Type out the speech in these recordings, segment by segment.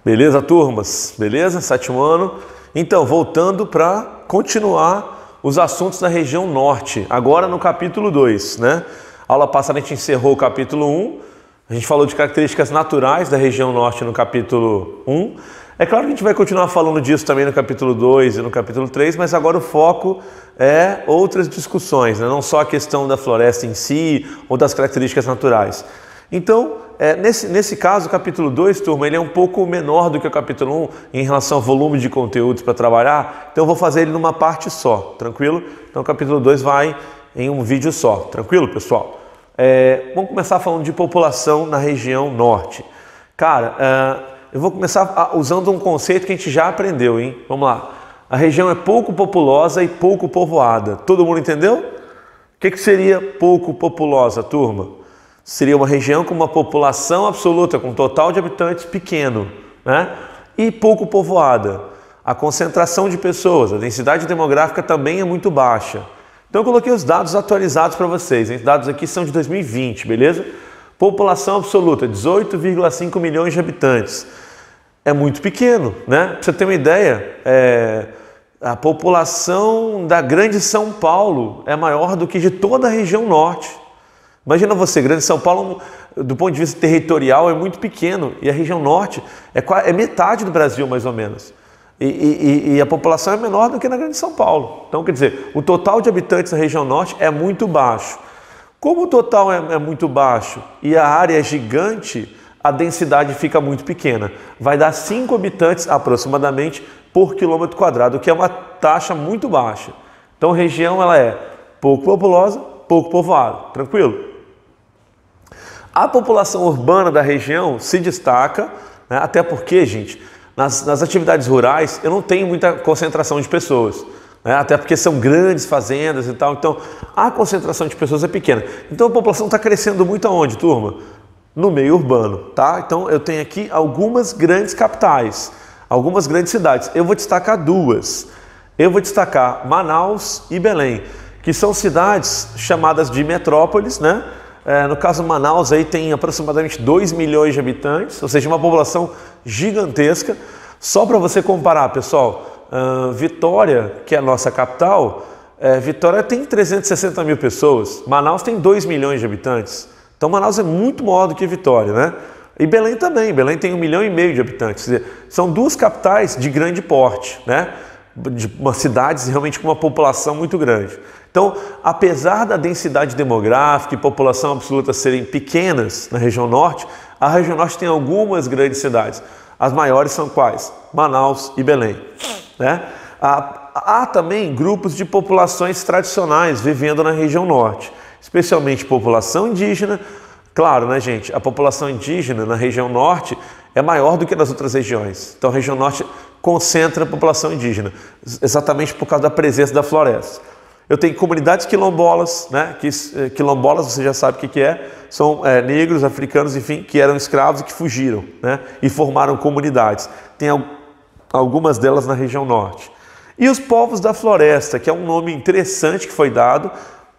Beleza, turmas? Beleza? Sétimo ano. Então, voltando para continuar os assuntos da região norte, agora no capítulo 2, né? A aula passada a gente encerrou o capítulo 1, a gente falou de características naturais da região norte no capítulo 1. É claro que a gente vai continuar falando disso também no capítulo 2 e no capítulo 3, mas agora o foco é outras discussões, né? Não só a questão da floresta em si ou das características naturais. Então, nesse caso, o capítulo 2, turma, ele é um pouco menor do que o capítulo 1 em relação ao volume de conteúdos para trabalhar, então eu vou fazer ele numa parte só, tranquilo? Então o capítulo 2 vai em um vídeo só, tranquilo, pessoal? Vamos começar falando de população na região norte. Cara, eu vou começar usando um conceito que a gente já aprendeu, hein? Vamos lá. A região é pouco populosa e pouco povoada. Todo mundo entendeu? O que seria pouco populosa, turma? Seria uma região com uma população absoluta, com um total de habitantes pequeno, né? E pouco povoada. A concentração de pessoas, a densidade demográfica também é muito baixa. Então eu coloquei os dados atualizados para vocês. Os dados aqui são de 2020, beleza? População absoluta, 18,5 milhões de habitantes. É muito pequeno, né? Pra você ter uma ideia, a população da Grande São Paulo é maior do que de toda a região norte. Imagina você, Grande São Paulo, do ponto de vista territorial, é muito pequeno. E a região norte é metade do Brasil, mais ou menos. E a população é menor do que na Grande São Paulo. Então, quer dizer, o total de habitantes na região norte é muito baixo. Como o total é muito baixo e a área é gigante, a densidade fica muito pequena. Vai dar 5 habitantes aproximadamente por quilômetro quadrado, o que é uma taxa muito baixa. Então a região ela é pouco populosa, pouco povoada. Tranquilo? A população urbana da região se destaca, né, até porque, gente, nas atividades rurais eu não tenho muita concentração de pessoas. Até porque são grandes fazendas e tal, então a concentração de pessoas é pequena. Então a população está crescendo muito aonde, turma? No meio urbano, tá? Então eu tenho aqui algumas grandes capitais, algumas grandes cidades. Eu vou destacar duas. Eu vou destacar Manaus e Belém, que são cidades chamadas de metrópoles, né? No caso Manaus aí tem aproximadamente 2 milhões de habitantes, ou seja, uma população gigantesca. Só para você comparar, pessoal, Vitória, que é a nossa capital, Vitória tem 360 mil pessoas, Manaus tem 2 milhões de habitantes. Então Manaus é muito maior do que Vitória, né? E Belém também, Belém tem 1,5 milhão de habitantes. Quer dizer, são duas capitais de grande porte, né? De cidades realmente com uma população muito grande. Então, apesar da densidade demográfica e população absoluta serem pequenas na região norte, a região norte tem algumas grandes cidades. As maiores são quais? Manaus e Belém, né? Há também grupos de populações tradicionais vivendo na região norte, especialmente população indígena. Claro, né, gente? A população indígena na região norte é maior do que nas outras regiões. Então a região norte concentra a população indígena, exatamente por causa da presença da floresta. Eu tenho comunidades quilombolas, né? Quilombolas, você já sabe o que é, são negros, africanos, enfim, que eram escravos e que fugiram, né? E formaram comunidades. Tem algumas delas na região norte. E os povos da floresta, que é um nome interessante que foi dado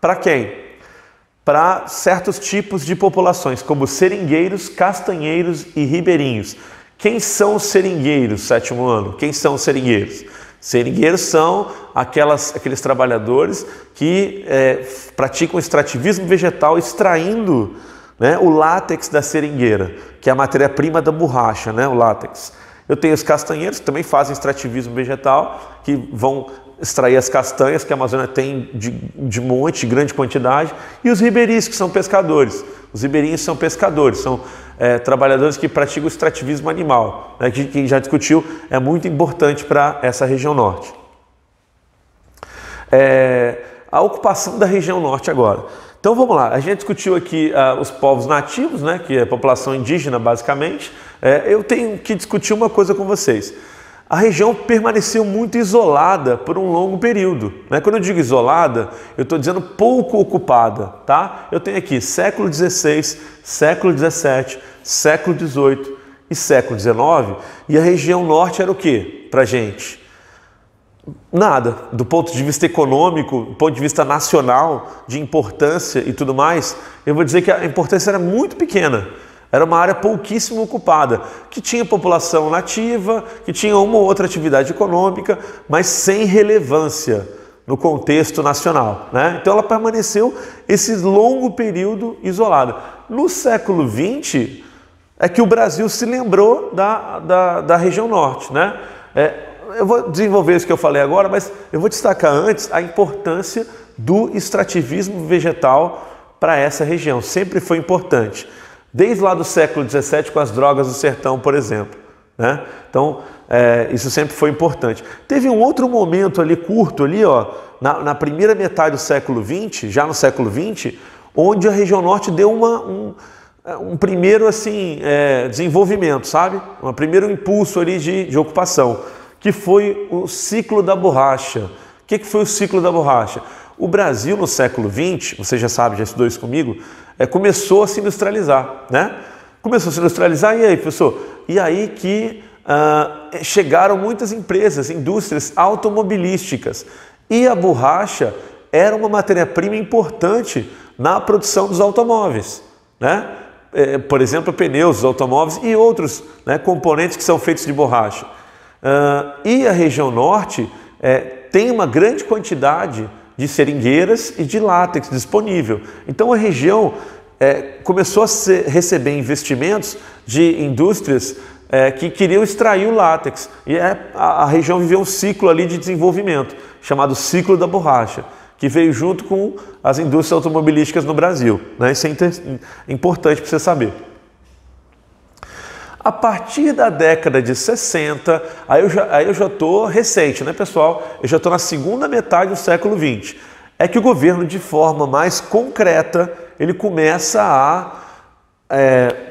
para quem? Para certos tipos de populações, como seringueiros, castanheiros e ribeirinhos. Quem são os seringueiros, sétimo ano? Quem são os seringueiros? Seringueiros são aqueles trabalhadores que praticam extrativismo vegetal extraindo, né, o látex da seringueira, que é a matéria-prima da borracha, né, o látex. Eu tenho os castanheiros que também fazem extrativismo vegetal, que vão extrair as castanhas que a Amazônia tem de monte, de grande quantidade, e os ribeirinhos, que são pescadores. Os ribeirinhos são pescadores, são trabalhadores que praticam o extrativismo animal, né, que quem já discutiu é muito importante para essa região norte. A ocupação da região norte agora. Então vamos lá, a gente discutiu aqui os povos nativos, né, que é a população indígena basicamente. Eu tenho que discutir uma coisa com vocês. A região permaneceu muito isolada por um longo período, né? Quando eu digo isolada, eu estou dizendo pouco ocupada, tá? Eu tenho aqui século XVI, século XVII, século XVIII e século XIX, e a região norte era o quê pra gente? Nada. Do ponto de vista econômico, do ponto de vista nacional, de importância e tudo mais, eu vou dizer que a importância era muito pequena. Era uma área pouquíssimo ocupada, que tinha população nativa, que tinha uma ou outra atividade econômica, mas sem relevância no contexto nacional, né? Então ela permaneceu esse longo período isolada. No século XX é que o Brasil se lembrou da região norte, né? Eu vou desenvolver isso que eu falei agora, mas eu vou destacar antes a importância do extrativismo vegetal para essa região. Sempre foi importante. Desde lá do século XVII com as drogas do sertão, por exemplo, né? Então, isso sempre foi importante. Teve um outro momento ali, curto ali, ó, na primeira metade do século XX, já no século XX, onde a região norte deu um primeiro assim, desenvolvimento, sabe? Um primeiro impulso ali de ocupação, que foi o ciclo da borracha. O que foi o ciclo da borracha? O Brasil no século XX, você já sabe, já estudou isso comigo, começou a se industrializar, né? Começou a se industrializar, e aí, professor? E aí que chegaram muitas empresas, indústrias automobilísticas, e a borracha era uma matéria-prima importante na produção dos automóveis, né? Por exemplo, pneus dos automóveis e outros, né, componentes que são feitos de borracha. E a região norte tem uma grande quantidade de seringueiras e de látex disponível. Então a região começou a receber investimentos de indústrias que queriam extrair o látex. E a região viveu um ciclo ali de desenvolvimento, chamado ciclo da borracha, que veio junto com as indústrias automobilísticas no Brasil, né? Isso é importante para você saber. A partir da década de 60, aí eu já estou recente, né, pessoal? Eu já estou na segunda metade do século XX. É que o governo, de forma mais concreta, ele começa a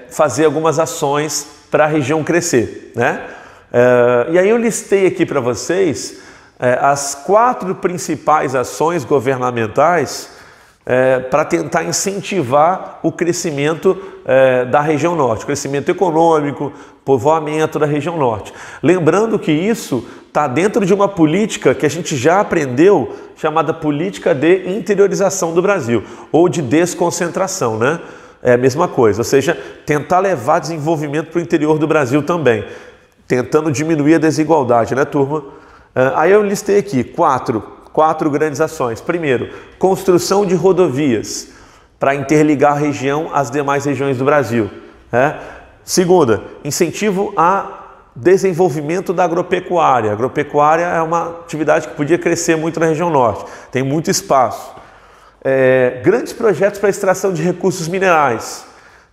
fazer algumas ações para a região crescer, né? E aí eu listei aqui para vocês as 4 principais ações governamentais para tentar incentivar o crescimento da região norte, crescimento econômico, povoamento da região norte. Lembrando que isso está dentro de uma política que a gente já aprendeu, chamada política de interiorização do Brasil, ou de desconcentração, né? É a mesma coisa, ou seja, tentar levar desenvolvimento para o interior do Brasil também, tentando diminuir a desigualdade, né, turma? Aí eu listei aqui quatro grandes ações. Primeiro, construção de rodovias para interligar a região às demais regiões do Brasil. Segunda, incentivo a desenvolvimento da agropecuária. A agropecuária é uma atividade que podia crescer muito na região norte, tem muito espaço. Grandes projetos para extração de recursos minerais.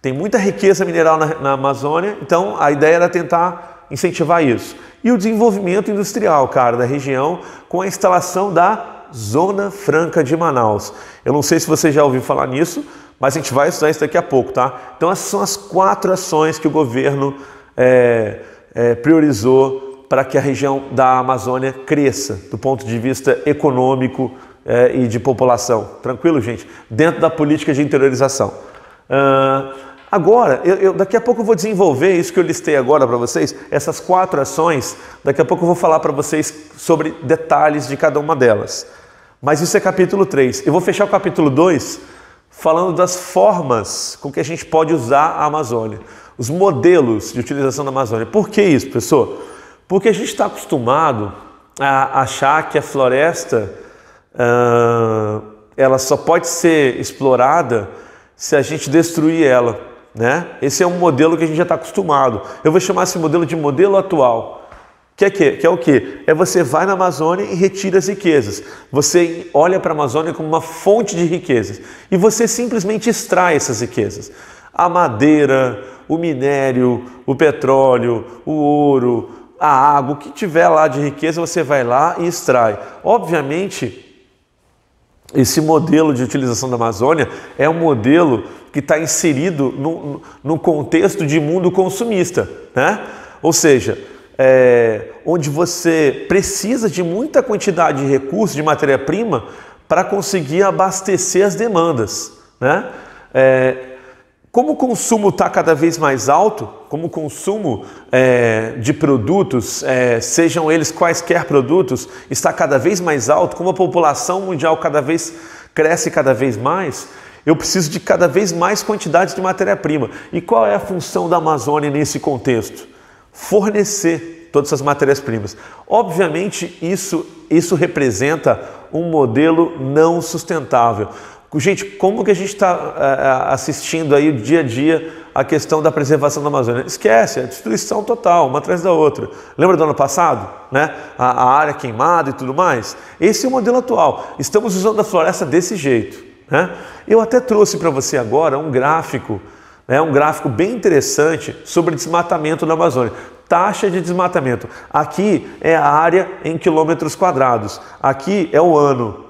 Tem muita riqueza mineral na Amazônia, então a ideia era tentar incentivar isso. E o desenvolvimento industrial, cara, da região, com a instalação da Zona Franca de Manaus. Eu não sei se você já ouviu falar nisso, mas a gente vai estudar isso daqui a pouco, tá? Então essas são as 4 ações que o governo priorizou para que a região da Amazônia cresça, do ponto de vista econômico e de população. Tranquilo, gente? Dentro da política de interiorização. Agora, daqui a pouco eu vou desenvolver isso que eu listei agora para vocês, essas 4 ações. Daqui a pouco eu vou falar para vocês sobre detalhes de cada uma delas. Mas isso é capítulo 3. Eu vou fechar o capítulo 2 falando das formas com que a gente pode usar a Amazônia, os modelos de utilização da Amazônia. Por que isso, professor? Porque a gente está acostumado a achar que a floresta ela só pode ser explorada se a gente destruir ela, né? Esse é um modelo que a gente já está acostumado. Eu vou chamar esse modelo de modelo atual. Que é o quê? Você vai na Amazônia e retira as riquezas. Você olha para a Amazônia como uma fonte de riquezas e você simplesmente extrai essas riquezas. A madeira, o minério, o petróleo, o ouro, a água, o que tiver lá de riqueza, você vai lá e extrai. Obviamente, esse modelo de utilização da Amazônia é um modelo que está inserido no contexto de mundo consumista, né? Ou seja, onde você precisa de muita quantidade de recursos, de matéria-prima, para conseguir abastecer as demandas, né? Como o consumo está cada vez mais alto, como o consumo de produtos, sejam eles quaisquer produtos, está cada vez mais alto, como a população mundial cresce cada vez mais, Eu preciso de cada vez mais quantidade de matéria-prima. E qual é a função da Amazônia nesse contexto? Fornecer todas essas matérias-primas. Obviamente, isso representa um modelo não sustentável. Gente, como que a gente está assistindo aí dia a dia a questão da preservação da Amazônia? Esquece, é destruição total, uma atrás da outra. Lembra do ano passado? Né? A área queimada e tudo mais? Esse é o modelo atual. Estamos usando a floresta desse jeito. Né? Eu até trouxe para você agora um gráfico bem interessante sobre desmatamento na Amazônia. Taxa de desmatamento. Aqui é a área em quilômetros quadrados. Aqui é o ano.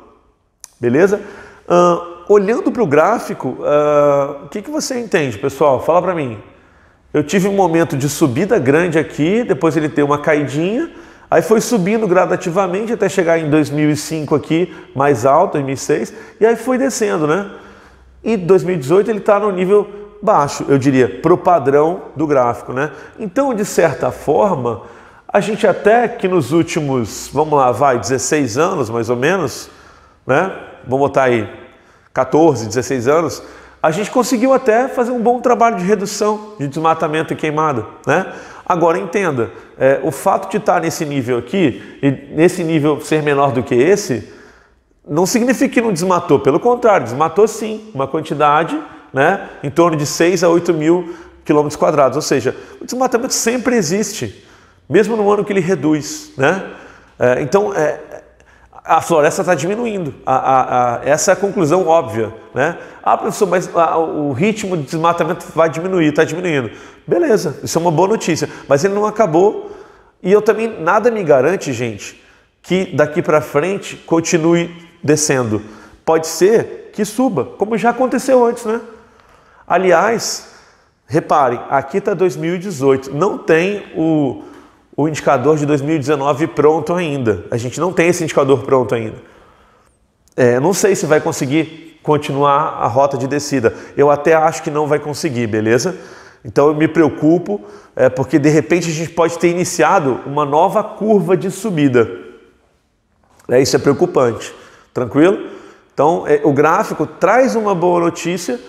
Beleza? Olhando para o gráfico, o que você entende, pessoal? Fala para mim. Eu tive um momento de subida grande aqui, depois ele deu uma caidinha, aí foi subindo gradativamente até chegar em 2005 aqui, mais alto, 2006, e aí foi descendo, né? E 2018 ele está no nível baixo, eu diria, para o padrão do gráfico, né? Então, de certa forma, a gente até que nos últimos, 16 anos mais ou menos, né? Vamos botar aí 14, 16 anos, a gente conseguiu até fazer um bom trabalho de redução de desmatamento e queimada, né? Agora entenda, o fato de estar nesse nível aqui, e nesse nível ser menor do que esse, não significa que não desmatou, pelo contrário, desmatou sim, uma quantidade, né, em torno de 6 a 8 mil quilômetros quadrados, ou seja, o desmatamento sempre existe, mesmo no ano que ele reduz, né? Então, a floresta está diminuindo, essa é a conclusão óbvia, né? Professor, mas o ritmo de desmatamento vai diminuir, está diminuindo. Beleza, isso é uma boa notícia, mas ele não acabou e eu também, nada me garante, gente, que daqui para frente continue descendo. Pode ser que suba, como já aconteceu antes, né? Aliás, reparem, aqui está 2018, não tem o indicador de 2019 pronto ainda. A gente não tem esse indicador pronto ainda. Não sei se vai conseguir continuar a rota de descida. Eu até acho que não vai conseguir, beleza? Então eu me preocupo, porque de repente a gente pode ter iniciado uma nova curva de subida. Isso é preocupante. Tranquilo? Então o gráfico traz uma boa notícia,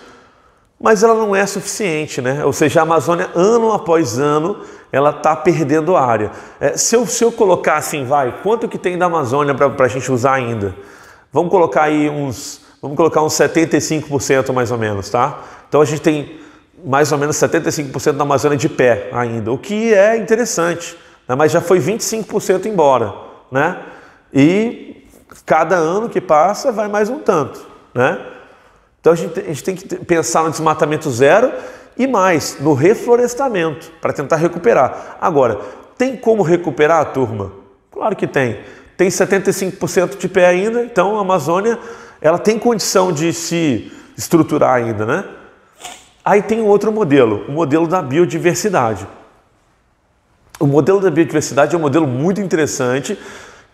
mas ela não é suficiente, né? Ou seja, a Amazônia, ano após ano, ela está perdendo área. Se eu colocar assim, quanto que tem da Amazônia para a gente usar ainda? Vamos colocar aí uns 75% mais ou menos, tá? Então a gente tem mais ou menos 75% da Amazônia de pé ainda, o que é interessante, né? Mas já foi 25% embora, né? E cada ano que passa vai mais um tanto, né? Então a gente tem que pensar no desmatamento zero e mais, no reflorestamento, para tentar recuperar. Agora, tem como recuperar, turma? Claro que tem. Tem 75% de pé ainda, então a Amazônia ela tem condição de se estruturar ainda, né? Aí tem um outro modelo, o modelo da biodiversidade. O modelo da biodiversidade é um modelo muito interessante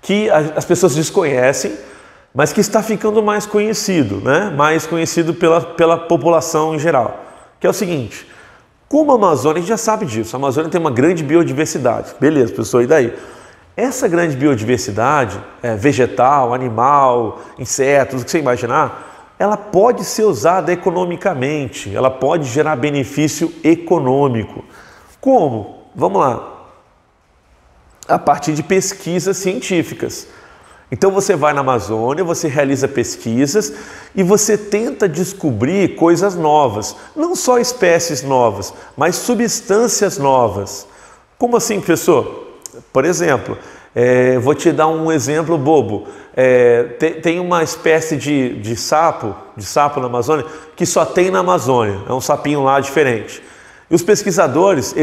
que as pessoas desconhecem, mas que está ficando mais conhecido, né? Mais conhecido pela população em geral. Que é o seguinte, como a Amazônia, a gente já sabe disso, a Amazônia tem uma grande biodiversidade. Beleza, pessoal, e daí? Essa grande biodiversidade, vegetal, animal, insetos, o que você imaginar, ela pode ser usada economicamente, ela pode gerar benefício econômico. Como? Vamos lá. A partir de pesquisas científicas. Então você vai na Amazônia, você realiza pesquisas e você tenta descobrir coisas novas. Não só espécies novas, mas substâncias novas. Como assim, professor? Por exemplo, vou te dar um exemplo bobo. Tem uma espécie de sapo na Amazônia, que só tem na Amazônia. É um sapinho lá diferente. E os pesquisadores,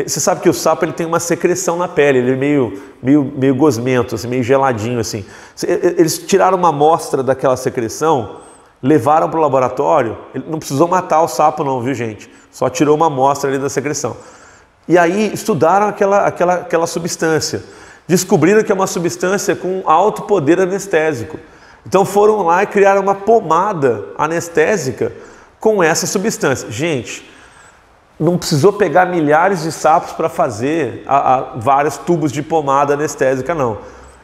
você sabe que o sapo ele tem uma secreção na pele, ele é meio gosmento, assim, meio geladinho assim. Eles tiraram uma amostra daquela secreção, levaram para o laboratório, ele não precisou matar o sapo não, viu gente? Só tirou uma amostra ali da secreção. E aí estudaram aquela substância, descobriram que é uma substância com alto poder anestésico. Então foram lá e criaram uma pomada anestésica com essa substância. Gente, não precisou pegar milhares de sapos para fazer vários tubos de pomada anestésica, não.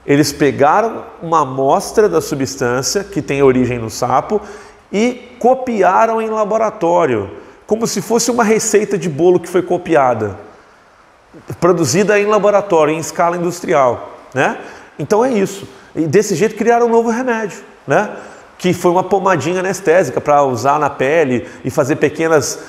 Eles pegaram uma amostra da substância que tem origem no sapo e copiaram em laboratório, como se fosse uma receita de bolo que foi copiada, produzida em laboratório, em escala industrial, né? Então é isso. E desse jeito criaram um novo remédio, né? Que foi uma pomadinha anestésica para usar na pele e fazer pequenas,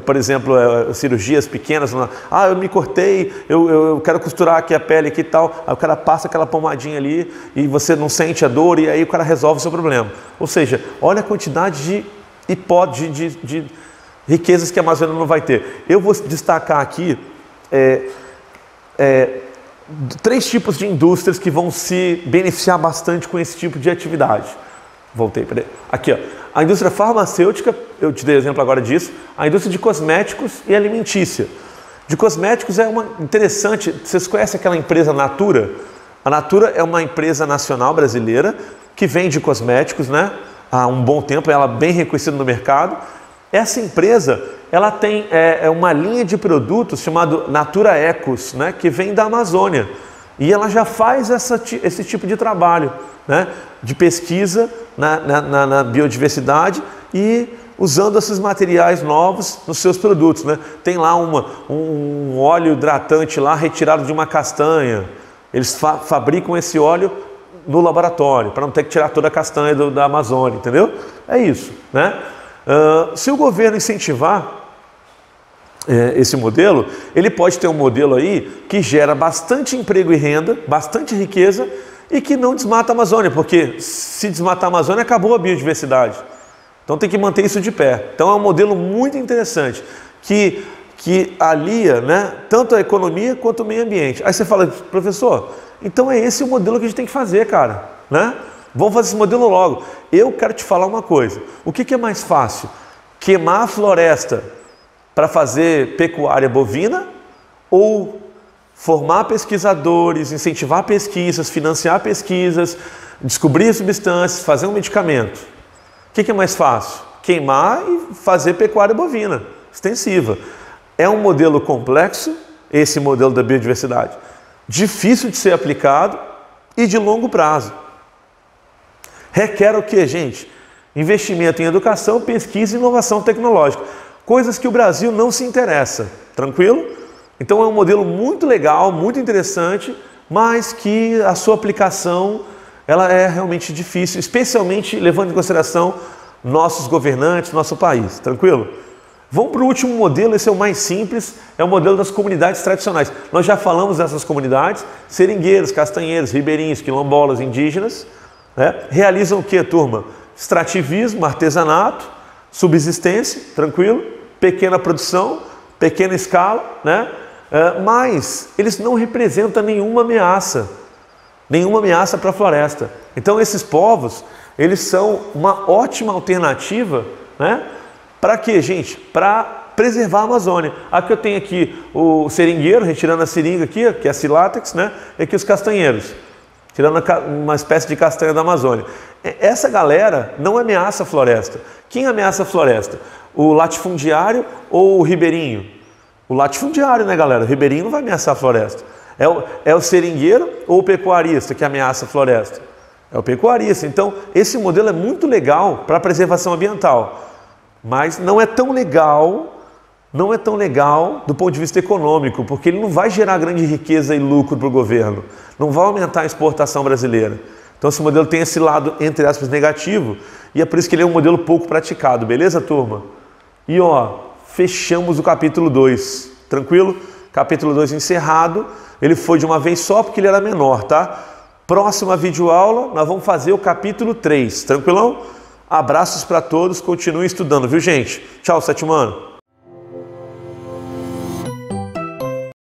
por exemplo, cirurgias pequenas. Eu me cortei, eu quero costurar aqui a pele aqui e tal. Aí o cara passa aquela pomadinha ali e você não sente a dor e aí o cara resolve o seu problema. Ou seja, olha a quantidade de hipóteses, de riquezas que a Amazônia não vai ter. Eu vou destacar aqui 3 tipos de indústrias que vão se beneficiar bastante com esse tipo de atividade. Voltei, peraí. Aqui, ó. A indústria farmacêutica, eu te dei exemplo agora disso, a indústria de cosméticos e alimentícia. De cosméticos é uma interessante, vocês conhecem aquela empresa Natura? A Natura é uma empresa nacional brasileira que vende cosméticos, né? Há um bom tempo, ela é bem reconhecida no mercado. Essa empresa, ela tem uma linha de produtos chamado Natura Ecos, né? Que vem da Amazônia. E ela já faz esse tipo de trabalho, né? De pesquisa na biodiversidade e usando esses materiais novos nos seus produtos, né? Tem lá um óleo hidratante lá retirado de uma castanha. Eles fabricam esse óleo no laboratório, para não ter que tirar toda a castanha da Amazônia, entendeu? É isso, né? Se o governo incentivar esse modelo, ele pode ter um modelo aí que gera bastante emprego e renda, bastante riqueza e que não desmata a Amazônia, porque se desmatar a Amazônia acabou a biodiversidade. Então tem que manter isso de pé. Então é um modelo muito interessante que alia, né, tanto a economia quanto o meio ambiente. Aí você fala, professor, então é esse o modelo que a gente tem que fazer, cara, né? Vamos fazer esse modelo logo. Eu quero te falar uma coisa. O que é mais fácil? Queimar a floresta para fazer pecuária bovina ou formar pesquisadores, incentivar pesquisas, financiar pesquisas, descobrir substâncias, fazer um medicamento? O que é mais fácil? Queimar e fazer pecuária bovina extensiva. É um modelo complexo, esse modelo da biodiversidade, difícil de ser aplicado e de longo prazo. Requer o que, gente? Investimento em educação, pesquisa e inovação tecnológica. Coisas que o Brasil não se interessa, tranquilo? Então é um modelo muito legal, muito interessante, mas que a sua aplicação ela é realmente difícil, especialmente levando em consideração nossos governantes, nosso país, tranquilo? Vamos para o último modelo, esse é o mais simples, é o modelo das comunidades tradicionais. Nós já falamos dessas comunidades, seringueiros, castanheiros, ribeirinhos, quilombolas, indígenas, né? Realizam o que, turma? Extrativismo, artesanato, subsistência, tranquilo? Pequena produção, pequena escala, né? Mas eles não representam nenhuma ameaça para a floresta. Então esses povos, eles são uma ótima alternativa, né? Para quê, gente? Para preservar a Amazônia. Aqui eu tenho aqui o seringueiro, retirando a seringa aqui, que é a silátex, né? E aqui os castanheiros, tirando uma espécie de castanha da Amazônia. Essa galera não ameaça a floresta. Quem ameaça a floresta? O latifundiário ou o ribeirinho? O latifundiário, né, galera? O ribeirinho não vai ameaçar a floresta. É o seringueiro ou o pecuarista que ameaça a floresta? É o pecuarista. Então, esse modelo é muito legal para a preservação ambiental, mas não é tão legal do ponto de vista econômico, porque ele não vai gerar grande riqueza e lucro para o governo, não vai aumentar a exportação brasileira. Então esse modelo tem esse lado, entre aspas, negativo, e é por isso que ele é um modelo pouco praticado, beleza, turma? E ó, fechamos o capítulo 2, tranquilo? Capítulo 2 encerrado, ele foi de uma vez só porque ele era menor, tá? Próxima videoaula, nós vamos fazer o capítulo 3, tranquilão? Abraços para todos, continuem estudando, viu, gente? Tchau, sétimo ano.